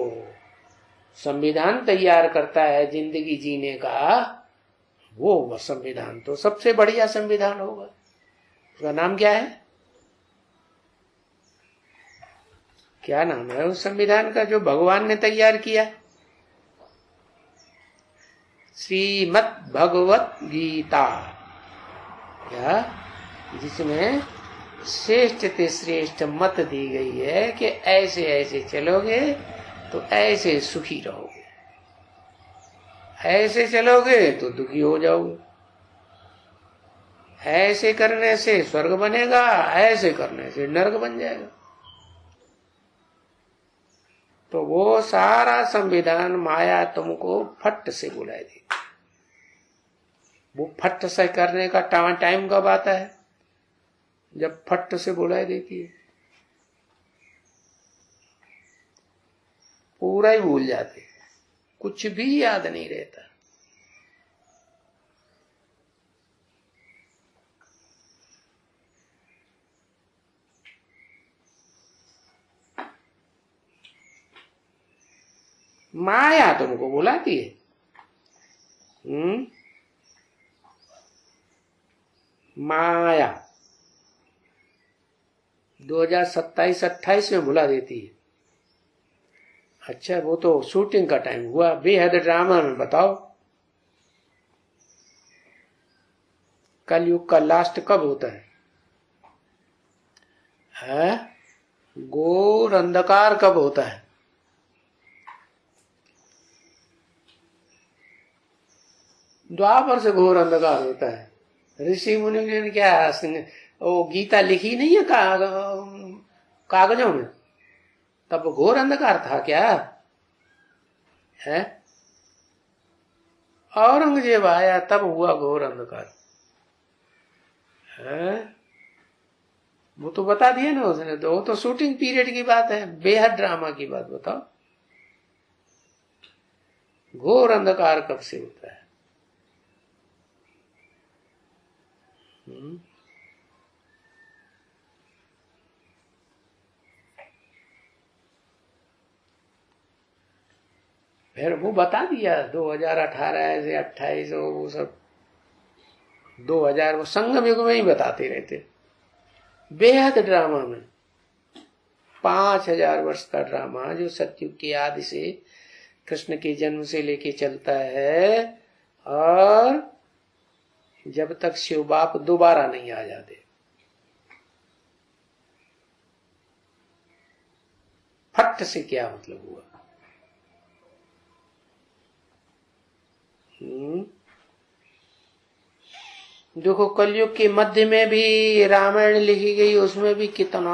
संविधान तैयार करता है जिंदगी जीने का, वो संविधान तो सबसे बढ़िया संविधान होगा। उसका नाम क्या है? क्या नाम है उस संविधान का जो भगवान ने तैयार किया? श्रीमद् भगवत गीता, या जिसमें श्रेष्ठ से श्रेष्ठ मत दी गई है कि ऐसे ऐसे चलोगे तो ऐसे सुखी रहोगे, ऐसे चलोगे तो दुखी हो जाओगे, ऐसे करने से स्वर्ग बनेगा, ऐसे करने से नरक बन जाएगा। तो वो सारा संविधान माया तुमको फट से बुला देगी। वो फट से करने का टाइम कब आता है? जब फट से बुला देती है, पूरा ही भूल जाते, कुछ भी याद नहीं रहता। माया तुमको बुलाती है। माया 2027-28 में बुला देती है। अच्छा, वो तो शूटिंग का टाइम हुआ। बेहद ड्रामा में बताओ कलयुग का लास्ट कब होता है? घोर अंधकार कब होता है? द्वापर से घोर अंधकार होता है। ऋषि मुनि ने क्या वो गीता लिखी नहीं है कागजों में? तब घोर अंधकार था क्या है? औरंगजेब आया तब हुआ घोर अंधकार है। वो तो बता दिया ना उसने, तो वो तो शूटिंग पीरियड की बात है, बेहद ड्रामा की बात बताओ। घोर अंधकार कब से होता है? फिर वो बता दिया 2018 से 28 वो सब 2000 वो संगम युग में ही बताते रहते। बेहद ड्रामा में 5000 वर्ष का ड्रामा जो सतयुग की आदि से कृष्ण के जन्म से लेके चलता है, और जब तक शिव बाप दोबारा नहीं आ जाते। फट से क्या मतलब हुआ? देखो कलयुग के मध्य में भी रामायण लिखी गई, उसमें भी कितना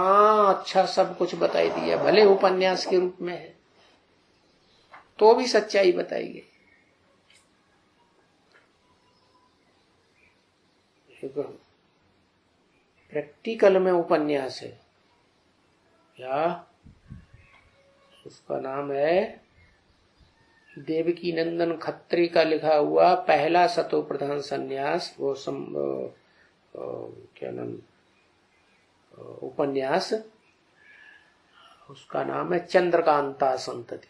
अच्छा सब कुछ बताई दिया, भले उपन्यास के रूप में है तो भी सच्चाई बताई गई। प्रैक्टिकल में उपन्यास है क्या? उसका नाम है देवकी नंदन खत्री का लिखा हुआ पहला सतो प्रधान संन्यास। वो क्या नाम उपन्यास, उसका नाम है चंद्रकांता संतति।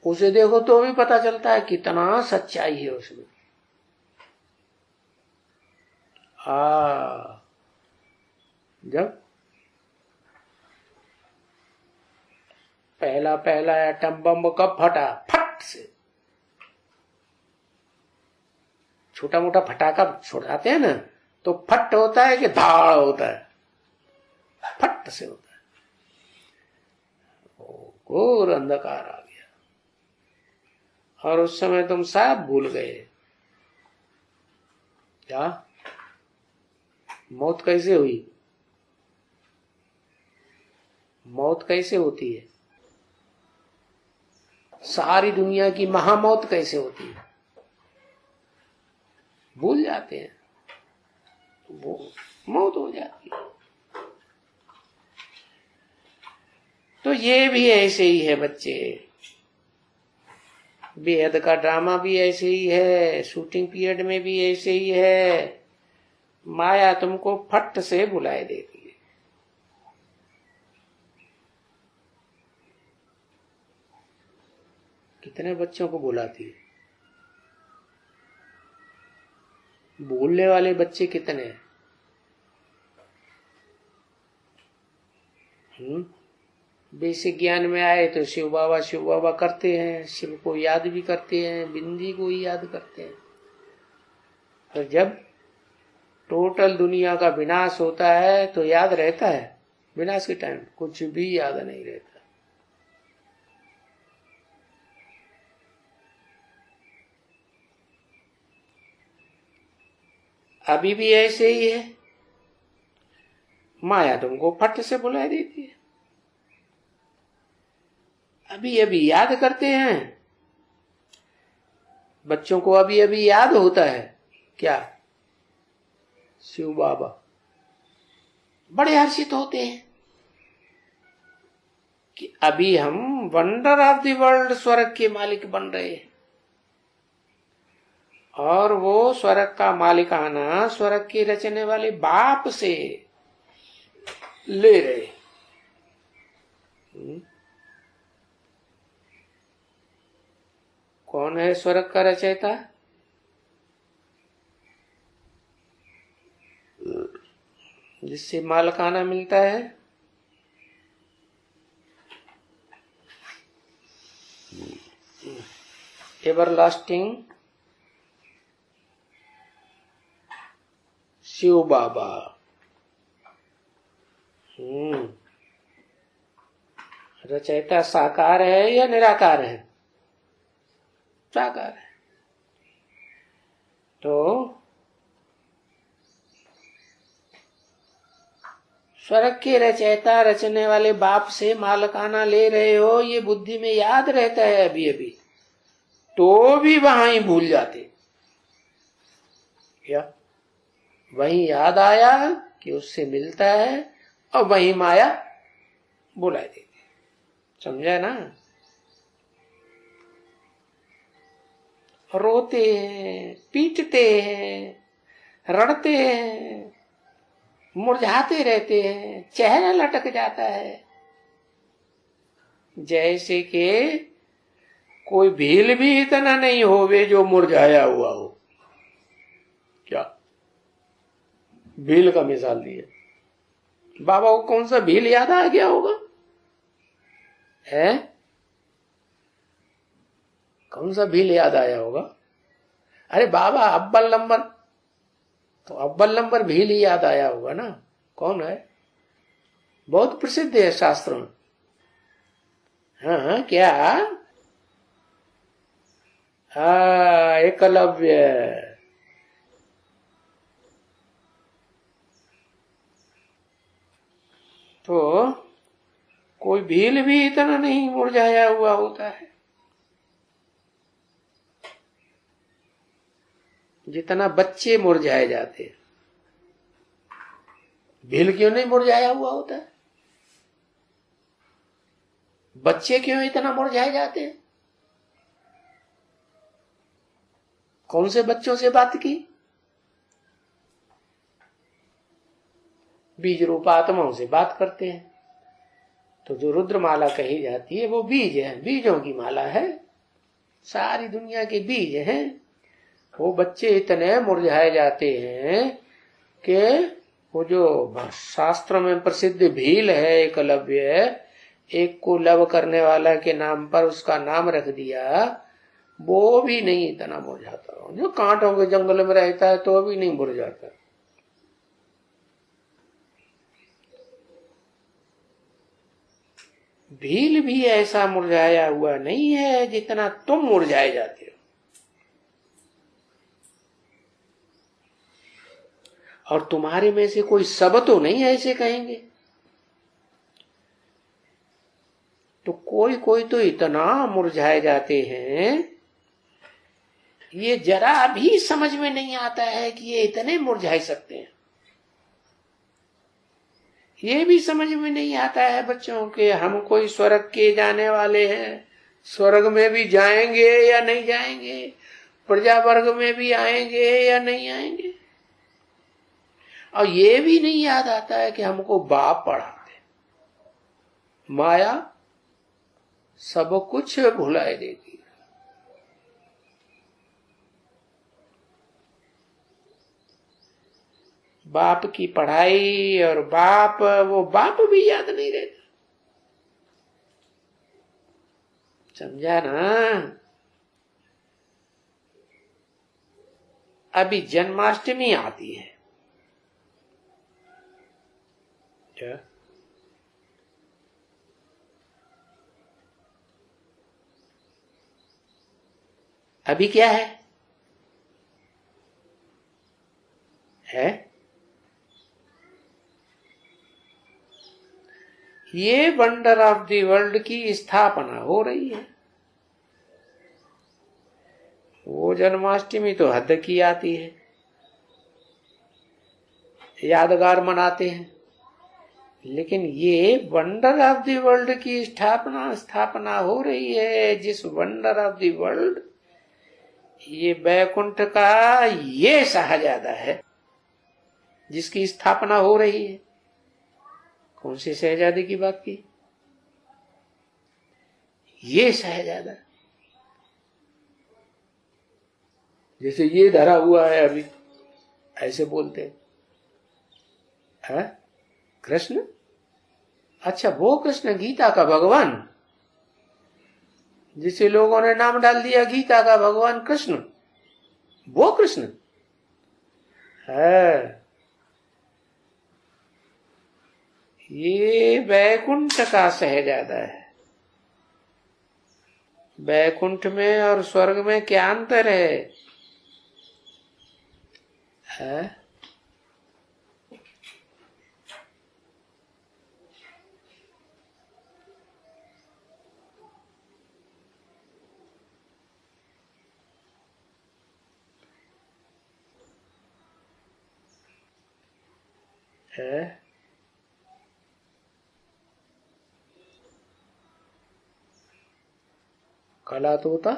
उसे देखो तो भी पता चलता है कितना सच्चाई है उसमें। जब पहला एटम बम कब फटा? फट से। छोटा मोटा फटाका छोड़ाते हैं ना तो फट होता है कि धाड़ होता है? फट से होता है। घोर अंधकार आ गया और उस समय तुम सब भूल गए। क्या मौत कैसे हुई? मौत कैसे होती है? सारी दुनिया की महामौत कैसे होती है? भूल जाते हैं, वो मौत हो जाती है। तो ये भी ऐसे ही है बच्चे, बेहद का ड्रामा भी ऐसे ही है, शूटिंग पीरियड में भी ऐसे ही है। माया तुमको फट से बुलाए देती है। कितने बच्चों को बुलाती है? बोलने वाले बच्चे कितने हैं? बेसिक ज्ञान में आए तो शिव बाबा करते हैं, शिव को याद भी करते हैं, बिंदी को ही याद करते हैं। पर जब टोटल दुनिया का विनाश होता है तो याद रहता है? विनाश के टाइम कुछ भी याद नहीं रहता। अभी भी ऐसे ही है, माया तुमको फट से बुला देती है। अभी याद करते हैं बच्चों को, अभी याद होता है क्या? शिव बाबा बड़े हर्षित होते हैं कि अभी हम वंडर ऑफ द वर्ल्ड स्वर्ग के मालिक बन रहे हैं, और वो स्वर्ग का मालिकाना स्वर्ग के रचने वाले बाप से ले रहे। कौन है स्वर्ग का रचयिता? जिससे मालकाना मिलता है। एवरलास्टिंग शिव बाबा। रचयिता साकार है या निराकार है? साकार है। तो स्वर्ग के रचयिता रचने वाले बाप से मालकाना ले रहे हो, ये बुद्धि में याद रहता है अभी अभी, तो भी वहां ही भूल जाते। क्या वहीं याद आया कि उससे मिलता है और वहीं माया बुला देती। समझा ना? रोते हैं, पीटते हैं, रड़ते हैं, मुरझाते रहते हैं, चेहरा लटक जाता है, जैसे कि कोई भील भी इतना नहीं होवे जो मुरझाया हुआ हो। क्या भील का मिसाल दिया? बाबा को कौन सा भील याद आ गया होगा? है कौन सा भील याद आया होगा? अरे बाबा अव्वल नंबर, तो अव्वल नंबर भील ही याद आया होगा ना। कौन है? बहुत प्रसिद्ध है शास्त्रों में। हाँ क्या? एकलव्य। तो कोई भील भी इतना नहीं मुरझाया हुआ होता है जितना बच्चे मुरझाए जाते हैं। भील क्यों नहीं मुरझाया हुआ होता है? बच्चे क्यों इतना मुरझाए जाते हैं? कौन से बच्चों से बात की? बीज रूप आत्माओं से बात करते हैं। तो जो रुद्रमाला कही जाती है वो बीज है, बीजों की माला है, सारी दुनिया के बीज हैं। वो बच्चे इतने मुरझाए जाते हैं कि वो जो शास्त्र में प्रसिद्ध भील है एकलव्य, एक को लव करने वाला के नाम पर उसका नाम रख दिया, वो भी नहीं इतना मुरझाता। जो कांटों के जंगल में रहता है तो भी नहीं मुरझाता। भील भी ऐसा मुरझाया हुआ नहीं है जितना तुम मुरझाए जाते हो। और तुम्हारे में से कोई सब तो नहीं ऐसे कहेंगे। तो कोई कोई तो इतना मुरझाए जाते हैं, ये जरा भी समझ में नहीं आता है कि ये इतने मुरझाए सकते हैं। ये भी समझ में नहीं आता है बच्चों के हम कोई स्वर्ग के जाने वाले हैं, स्वर्ग में भी जाएंगे या नहीं जाएंगे, प्रजा वर्ग में भी आएंगे या नहीं आएंगे। और ये भी नहीं याद आता है कि हमको बाप पढ़ाते। माया सब कुछ भुलाए देती। बाप की पढ़ाई और बाप, वो बाप भी याद नहीं रहता। समझा ना? अभी जन्माष्टमी आती है। क्या? अभी क्या है? ये वंडर ऑफ द वर्ल्ड की स्थापना हो रही है। वो जन्माष्टमी तो हद की आती है, यादगार मनाते हैं। लेकिन ये वंडर ऑफ द वर्ल्ड की स्थापना हो रही है। जिस वंडर ऑफ द वर्ल्ड, ये बैकुंठ का ये शहजादा है जिसकी स्थापना हो रही है। कौन सी शहजादी की बात की? ये शहजादा जैसे ये धरा हुआ है अभी, ऐसे बोलते हैं कृष्ण। अच्छा, वो कृष्ण गीता का भगवान, जिसे लोगों ने नाम डाल दिया गीता का भगवान कृष्ण, वो कृष्ण है। ये वैकुंठ का शहजादा है। वैकुंठ में और स्वर्ग में क्या अंतर है? काला तोता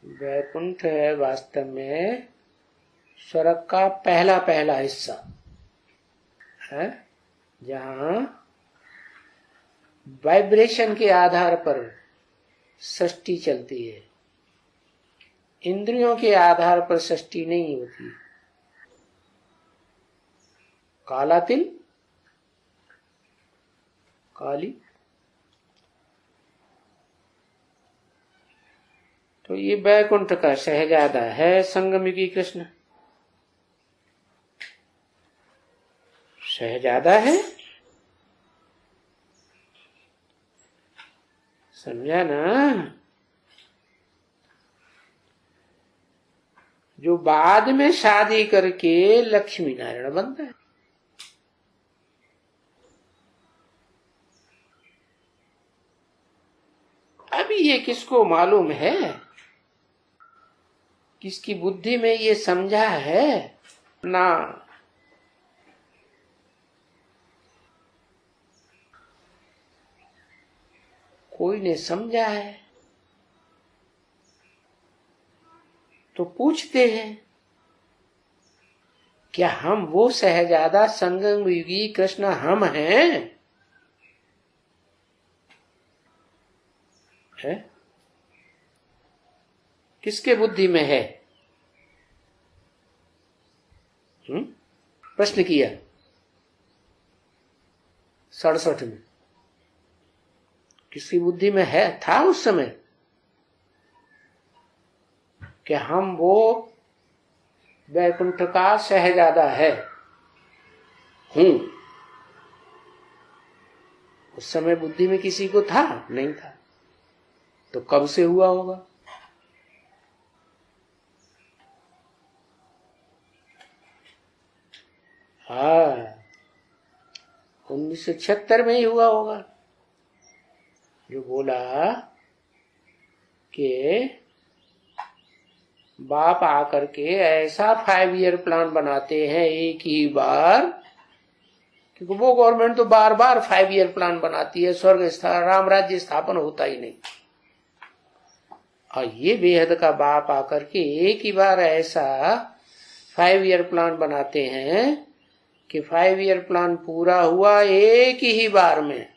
वैकुंठ है वास्तव में स्वर्ग का पहला पहला हिस्सा है, जहां वाइब्रेशन के आधार पर सृष्टि चलती है, इंद्रियों के आधार पर सृष्टि नहीं होती। काला तिल, काली, तो ये वैकुंठ का शहजादा है संगमयुगी कृष्ण। शहजादा है, समझा ना? जो बाद में शादी करके लक्ष्मी नारायण बनता है। अभी ये किसको मालूम है? किसकी बुद्धि में ये समझा है ना? कोई ने समझा है तो पूछते हैं, क्या हम वो शहजादा संगम युगी कृष्ण हम हैं? है? किसके बुद्धि में है? प्रश्न किया 67 में। किसकी बुद्धि में है, था उस समय कि हम वो वैकुंठ का शहजादा है हूं? उस समय बुद्धि में किसी को था? नहीं था। तो कब से हुआ होगा? हाँ, 1976 में ही हुआ होगा। जो बोला कि बाप आकर के ऐसा 5 ईयर प्लान बनाते हैं एक ही बार, क्योंकि वो गवर्नमेंट तो बार बार 5 ईयर प्लान बनाती है, स्वर्ग राम राज्य स्थापन होता ही नहीं। और ये बेहद का बाप आकर के एक ही बार ऐसा 5 ईयर प्लान बनाते हैं कि 5 ईयर प्लान पूरा हुआ एक ही बार में,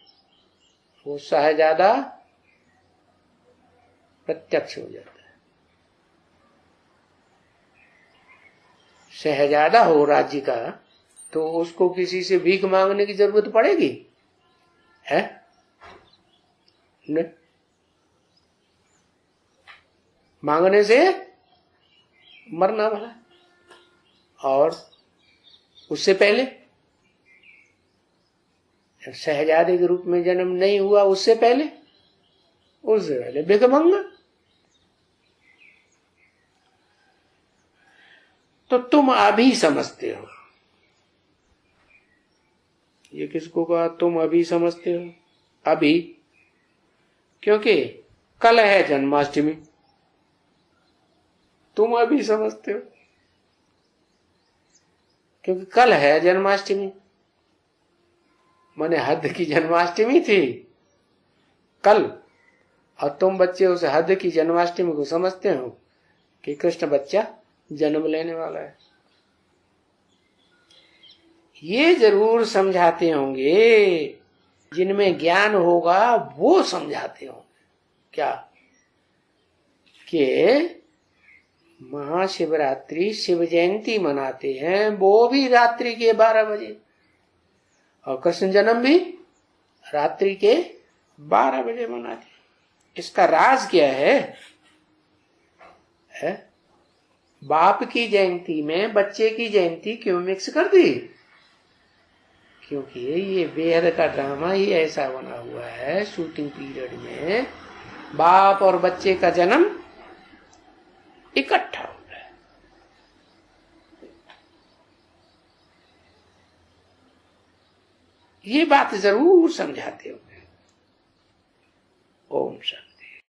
वो शहजादा प्रत्यक्ष हो जाता है। शहजादा हो राज्य का तो उसको किसी से भीख मांगने की जरूरत पड़ेगी? है नहीं। मांगने से मरना भला। और उससे पहले शहजादे के रूप में जन्म नहीं हुआ, उससे पहले भिख मांगना। तो तुम अभी समझते हो। ये किसको कहा तुम अभी समझते हो? अभी, क्योंकि कल है जन्माष्टमी, तुम अभी समझते हो क्योंकि कल है जन्माष्टमी। माने हद की जन्माष्टमी थी कल, और तुम बच्चे उस हद की जन्माष्टमी को समझते हो कि कृष्ण बच्चा जन्म लेने वाला है। ये जरूर समझाते होंगे जिनमें ज्ञान होगा वो समझाते हो क्या कि महाशिवरात्रि शिव जयंती मनाते हैं वो भी रात्रि के 12 बजे, और कृष्ण जन्म भी रात्रि के 12 बजे मनाते हैं। इसका राज क्या है? बाप की जयंती में बच्चे की जयंती क्यों मिक्स कर दी? क्योंकि ये बेहद का ड्रामा ही ऐसा बना हुआ है, शूटिंग पीरियड में बाप और बच्चे का जन्म इकट्ठा हो रहा है। ये बात जरूर समझाते होंगे। ओम शांति।